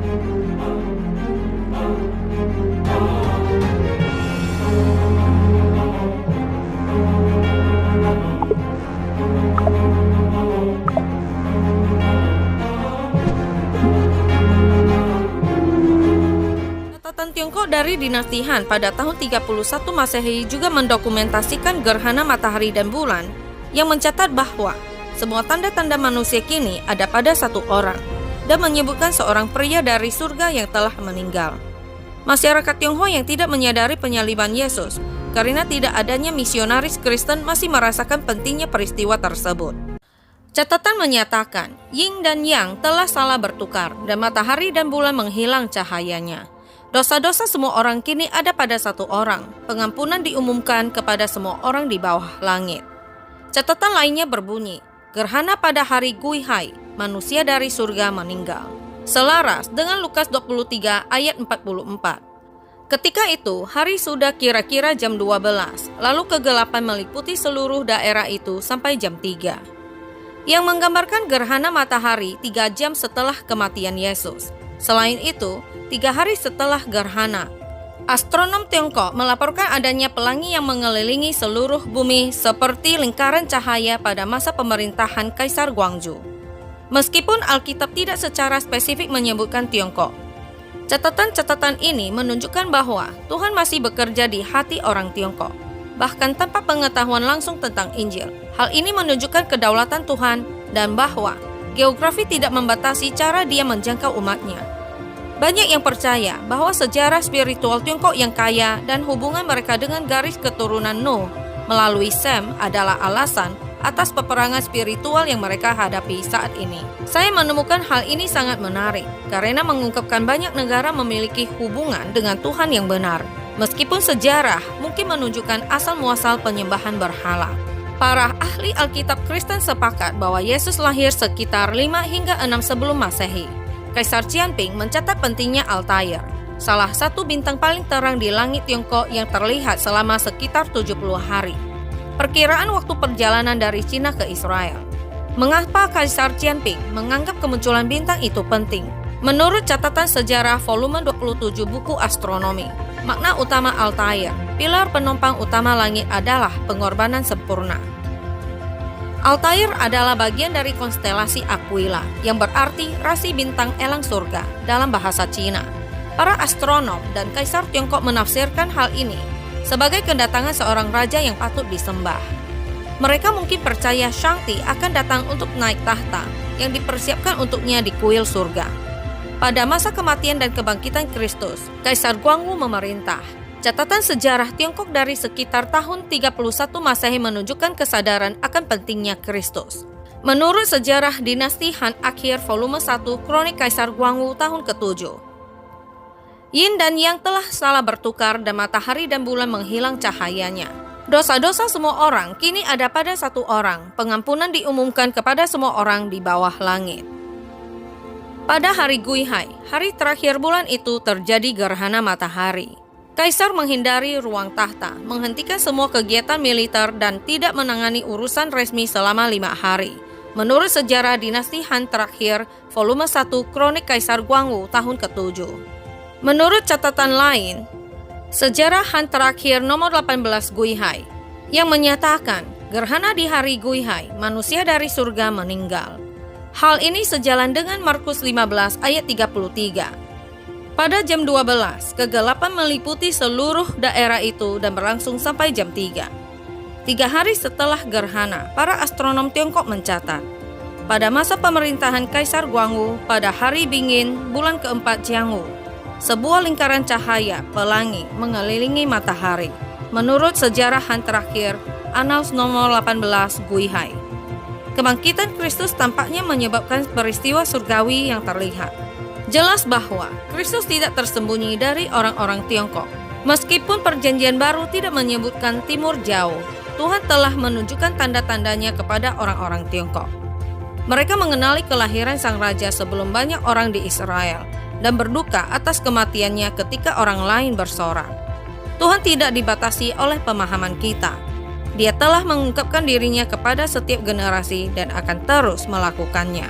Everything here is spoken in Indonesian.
Catatan Tiongkok dari dinasti Han pada tahun 31 Masehi juga mendokumentasikan gerhana matahari dan bulan yang mencatat bahwa semua tanda-tanda manusia kini ada pada satu orang dan menyebutkan seorang pria dari surga yang telah meninggal. Masyarakat Tionghoa yang tidak menyadari penyaliban Yesus karena tidak adanya misionaris Kristen masih merasakan pentingnya peristiwa tersebut. Catatan menyatakan Yin dan Yang telah salah bertukar dan matahari dan bulan menghilang cahayanya. Dosa-dosa semua orang kini ada pada satu orang. Pengampunan diumumkan kepada semua orang di bawah langit. Catatan lainnya berbunyi, gerhana pada hari Gui Hai, manusia dari surga meninggal. Selaras dengan Lukas 23 ayat 44. Ketika itu, hari sudah kira-kira jam 12, lalu kegelapan meliputi seluruh daerah itu sampai jam 3. Yang menggambarkan gerhana matahari 3 jam setelah kematian Yesus. Selain itu, 3 hari setelah gerhana, astronom Tiongkok melaporkan adanya pelangi yang mengelilingi seluruh bumi seperti lingkaran cahaya pada masa pemerintahan Kaisar Guangzhou. Meskipun Alkitab tidak secara spesifik menyebutkan Tiongkok, catatan-catatan ini menunjukkan bahwa Tuhan masih bekerja di hati orang Tiongkok, bahkan tanpa pengetahuan langsung tentang Injil. Hal ini menunjukkan kedaulatan Tuhan dan bahwa geografi tidak membatasi cara Dia menjangkau umatnya. Banyak yang percaya bahwa sejarah spiritual Tiongkok yang kaya dan hubungan mereka dengan garis keturunan Nuh melalui Sem adalah alasan atas peperangan spiritual yang mereka hadapi saat ini. Saya menemukan hal ini sangat menarik karena mengungkapkan banyak negara memiliki hubungan dengan Tuhan yang benar, meskipun sejarah mungkin menunjukkan asal-muasal penyembahan berhala. Para ahli Alkitab Kristen sepakat bahwa Yesus lahir sekitar 5 hingga 6 sebelum Masehi. Kaisar Qianping mencatat pentingnya Altair, salah satu bintang paling terang di langit Tiongkok yang terlihat selama sekitar 70 hari. Perkiraan waktu perjalanan dari Cina ke Israel. Mengapa Kaisar Qianping menganggap kemunculan bintang itu penting? Menurut catatan sejarah volume 27 buku astronomi, makna utama Altair, pilar penopang utama langit adalah pengorbanan sempurna. Altair adalah bagian dari konstelasi Aquila, yang berarti rasi bintang elang surga dalam bahasa Cina. Para astronom dan kaisar Tiongkok menafsirkan hal ini sebagai kedatangan seorang raja yang patut disembah. Mereka mungkin percaya Shangti akan datang untuk naik tahta yang dipersiapkan untuknya di kuil surga. Pada masa kematian dan kebangkitan Kristus, Kaisar Guangwu memerintah. Catatan sejarah Tiongkok dari sekitar tahun 31 Masehi menunjukkan kesadaran akan pentingnya Kristus. Menurut sejarah dinasti Han akhir volume 1 Kronik Kaisar Guangwu tahun ke-7, Yin dan Yang telah salah bertukar dan matahari dan bulan menghilang cahayanya. Dosa-dosa semua orang kini ada pada satu orang. Pengampunan diumumkan kepada semua orang di bawah langit. Pada hari Gui Hai, hari terakhir bulan itu terjadi gerhana matahari. Kaisar menghindari ruang tahta, menghentikan semua kegiatan militer dan tidak menangani urusan resmi selama 5 hari. Menurut sejarah dinasti Han terakhir, volume 1 Kronik Kaisar Guangwu tahun ke-7. Menurut catatan lain, sejarah Han terakhir nomor 18 Gui Hai, yang menyatakan gerhana di hari Gui Hai, manusia dari surga meninggal. Hal ini sejalan dengan Markus 15 ayat 33. Pada jam 12, kegelapan meliputi seluruh daerah itu dan berlangsung sampai jam 3. 3 hari setelah gerhana, para astronom Tiongkok mencatat, pada masa pemerintahan Kaisar Guangwu, pada hari Bingin, bulan keempat Jiangwu, sebuah lingkaran cahaya pelangi mengelilingi matahari. Menurut sejarah Han terakhir, Annals nomor 18 Gui Hai. Kebangkitan Kristus tampaknya menyebabkan peristiwa surgawi yang terlihat. Jelas bahwa Kristus tidak tersembunyi dari orang-orang Tiongkok. Meskipun perjanjian baru tidak menyebutkan timur jauh, Tuhan telah menunjukkan tanda-tandanya kepada orang-orang Tiongkok. Mereka mengenali kelahiran sang raja sebelum banyak orang di Israel dan berduka atas kematiannya ketika orang lain bersorak. Tuhan tidak dibatasi oleh pemahaman kita. Dia telah mengungkapkan dirinya kepada setiap generasi dan akan terus melakukannya.